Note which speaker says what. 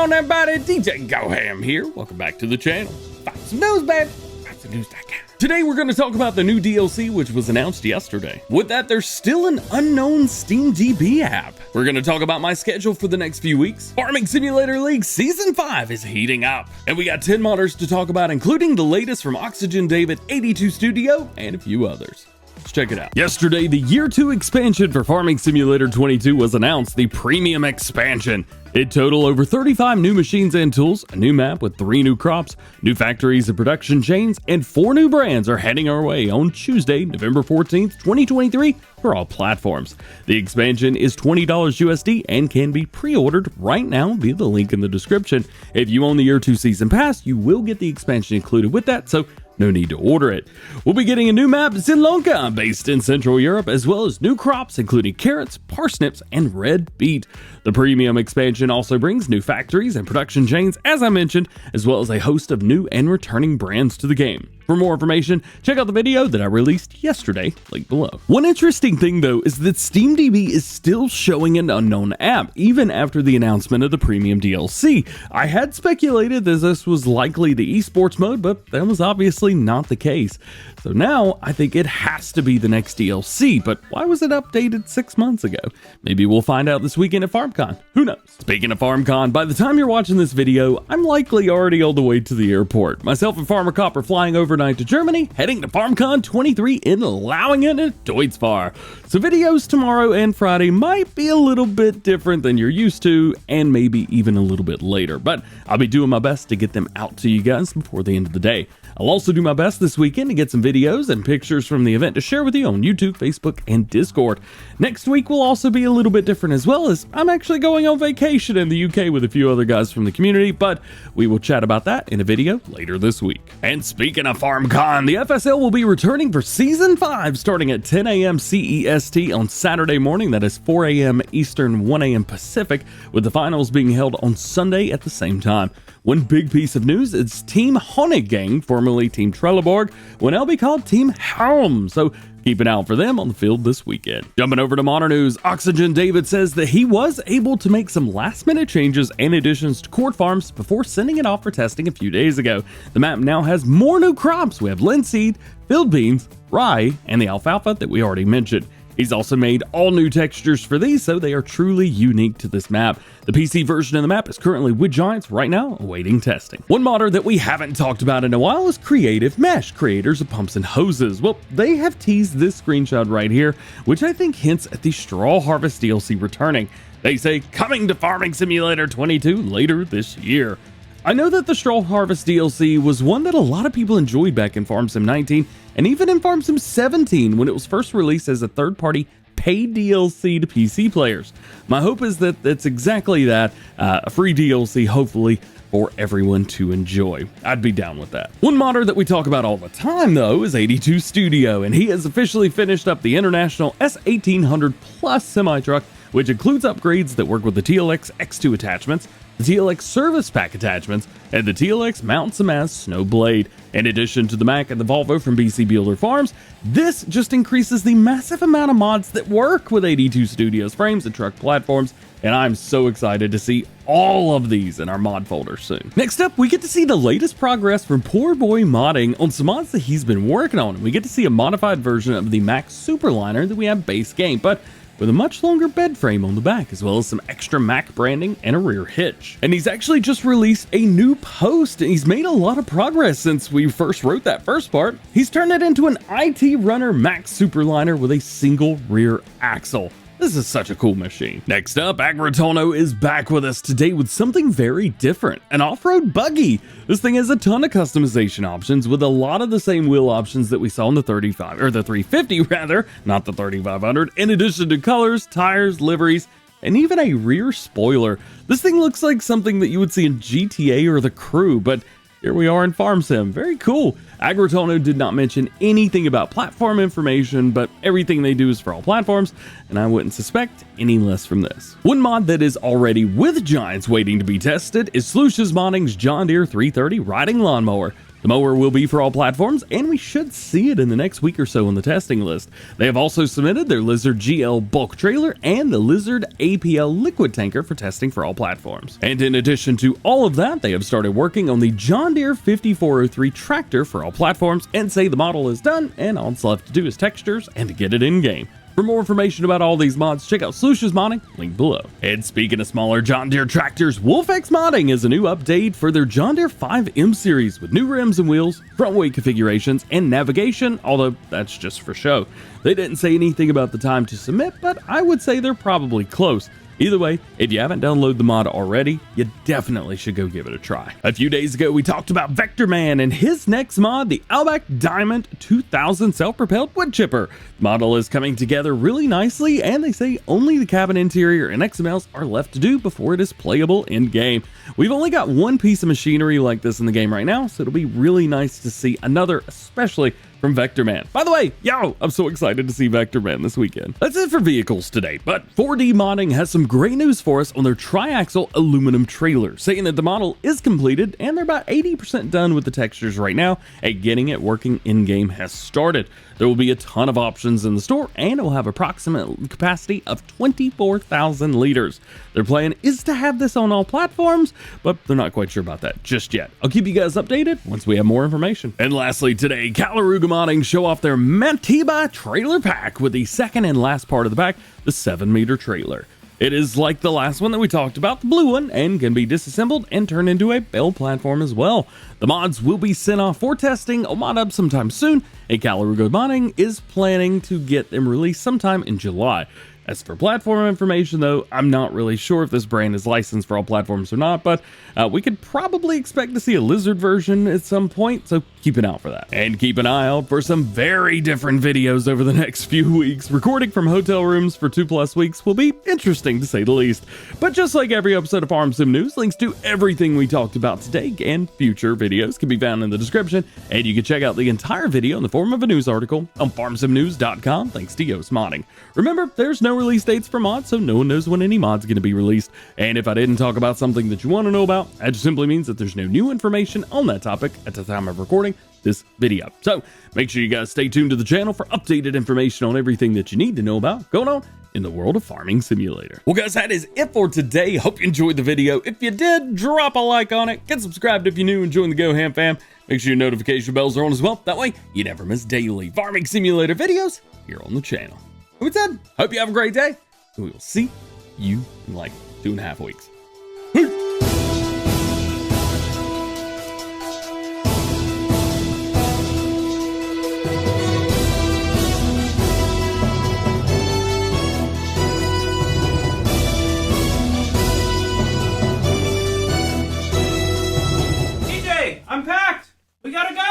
Speaker 1: on, everybody? DjGoHam here. Welcome back to the channel. Find some news, baby. Find some news. Today we're going to talk about the new DLC, which was announced yesterday. With that, there's still an unknown SteamDB app. We're going to talk about my schedule for the next few weeks. Farming Simulator League Season 5 is heating up. And we got 10 modders to talk about, including the latest from Oxygen David 82 Studio and a few others. Let's check it out. Yesterday, the Year 2 expansion for Farming Simulator 22 was announced, the Premium Expansion. It totaled over 35 new machines and tools, a new map with 3 new crops, new factories and production chains, and 4 new brands are heading our way on Tuesday, November 14th, 2023 for all platforms. The expansion is $20 USD and can be pre-ordered right now via the link in the description. If you own the Year 2 Season Pass, you will get the expansion included with that, so no need to order it. We'll be getting a new map, Zinlonka, based in Central Europe, as well as new crops including carrots, parsnips, and red beet. The premium expansion also brings new factories and production chains, as I mentioned, as well as a host of new and returning brands to the game. For more information, check out the video that I released yesterday, link below. One interesting thing though is that SteamDB is still showing an unknown app, even after the announcement of the premium DLC. I had speculated that this was likely the esports mode, but that was obviously not the case. So now I think it has to be the next DLC, but why was it updated 6 months ago? Maybe we'll find out this weekend at FarmCon. Who knows? Speaking of FarmCon, by the time you're watching this video, I'm likely already on the way to the airport. Myself and Farmer Cop are flying overnight to Germany, heading to FarmCon 23 in Lauingen at Deutzfahr. So videos tomorrow and Friday might be a little bit different than you're used to, and maybe even a little bit later, but I'll be doing my best to get them out to you guys before the end of the day. I'll also do my best this weekend to get some videos and pictures from the event to share with you on YouTube, Facebook, and Discord. Next week will also be a little bit different, as well as I'm actually going on vacation in the UK with a few other guys from the community, but we will chat about that in a video later this week. And speaking of FarmCon, the FSL will be returning for Season 5 starting at 10 a.m. CEST on Saturday morning, that is 4 a.m. Eastern, 1 a.m. Pacific, with the finals being held on Sunday at the same time. One big piece of news is Team Honiggang, formerly Team Trelleborg, will now be called Team HELM, so keep an eye out for them on the field this weekend. Jumping over to modern news, Oxygen David says that he was able to make some last-minute changes and additions to Court Farms before sending it off for testing a few days ago. The map now has more new crops. We have linseed, field beans, rye, and the alfalfa that we already mentioned. He's also made all new textures for these, so they are truly unique to this map. The PC version of the map is currently with Giants right now, awaiting testing. One modder that we haven't talked about in a while is Creative Mesh, creators of Pumps and Hoses. Well, they have teased this screenshot right here, which I think hints at the Straw Harvest DLC returning. They say, coming to Farming Simulator 22 later this year. I know that the Straw Harvest DLC was one that a lot of people enjoyed back in Farm Sim 19 and even in Farm Sim 17 when it was first released as a third-party paid DLC to PC players. My hope is that it's exactly that, a free DLC hopefully for everyone to enjoy. I'd be down with that. One modder that we talk about all the time though is 82 Studio, and he has officially finished up the International S1800 Plus semi-truck, which includes upgrades that work with the TLX X2 attachments, the TLX Service Pack attachments, and the TLX Mount Samaz Snow Blade. In addition to the Mack and the Volvo from BC Builder Farms, this just increases the massive amount of mods that work with 82 Studios frames and truck platforms, and I'm so excited to see all of these in our mod folder soon. Next up, we get to see the latest progress from Poor Boy Modding on some mods that he's been working on, and we get to see a modified version of the Mack Superliner that we have base game, but with a much longer bed frame on the back, as well as some extra Mack branding and a rear hitch. And he's actually just released a new post, and he's made a lot of progress since we first wrote that first part. He's turned it into an IT runner Mack Superliner with a single rear axle. This is such a cool machine. Next up, Agritono is back with us today with something very different, an off-road buggy. This thing has a ton of customization options with a lot of the same wheel options that we saw in the 350 rather, not the 3500, in addition to colors, tires, liveries, and even a rear spoiler. This thing looks like something that you would see in GTA or The Crew, but here we are in Farm Sim. Very cool. Agritono did not mention anything about platform information, but everything they do is for all platforms, and I wouldn't suspect any less from this. One mod that is already with Giants waiting to be tested is Slush's Modding's John Deere 330 riding lawnmower. The mower will be for all platforms, and we should see it in the next week or so on the testing list. They have also submitted their Lizard GL bulk trailer and the Lizard APL liquid tanker for testing for all platforms. And in addition to all of that, they have started working on the John Deere 5403 tractor for all platforms and say the model is done and all it's left to do is textures and to get it in game. For more information about all these mods, check out Slush's modding, link below. And speaking of smaller John Deere tractors, WolfX Modding is a new update for their John Deere 5M series with new rims and wheels, front weight configurations, and navigation, although that's just for show. They didn't say anything about the time to submit, but I would say they're probably close. Either way, if you haven't downloaded the mod already, you definitely should go give it a try. A few days ago, we talked about Vector Man and his next mod, the Albach Diamant 2000 self-propelled wood chipper. The model is coming together really nicely, and they say only the cabin interior and XMLs are left to do before it is playable in-game. We've only got one piece of machinery like this in the game right now, so it'll be really nice to see another, especially from Vector Man. By the way, I'm so excited to see Vector Man this weekend. That's it for vehicles today, but 4D Modding has some great news for us on their triaxle aluminum trailer, saying that the model is completed and they're about 80% done with the textures right now, and getting it working in-game has started. There will be a ton of options in the store, and it will have approximate capacity of 24,000 liters. Their plan is to have this on all platforms, but they're not quite sure about that just yet. I'll keep you guys updated once we have more information. And lastly today, Calaruga Modding show off their Matiba trailer pack with the second and last part of the pack, the 7-meter trailer. It is like the last one that we talked about, the blue one, and can be disassembled and turned into a bale platform as well. The mods will be sent off for testing on ModHub sometime soon, and Calaruga Modding is planning to get them released sometime in July. As for platform information though, I'm not really sure if this brand is licensed for all platforms or not, but we could probably expect to see a Lizard version at some point, so keep an eye out for that. And keep an eye out for some very different videos over the next few weeks. Recording from hotel rooms for 2+ weeks will be interesting to say the least. But just like every episode of Farm Sim News, links to everything we talked about today and future videos can be found in the description, and you can check out the entire video in the form of a news article on farmsimnews.com thanks to Yoast Modding. Remember, there's no release dates for mods, so no one knows when any mod's going to be released. And if I didn't talk about something that you want to know about, that just simply means that there's no new information on that topic at the time of recording this video. So make sure you guys stay tuned to the channel for updated information on everything that you need to know about going on in the world of Farming Simulator. Well guys, that is it for today. Hope you enjoyed the video. If you did, drop a like on it. Get subscribed if you're new and join the DjGoHam fam. Make sure your notification bells are on as well. That way you never miss daily Farming Simulator videos here on the channel. With that, hope you have a great day, and we will see you in like 2.5 weeks.
Speaker 2: DJ, I'm packed. We gotta go.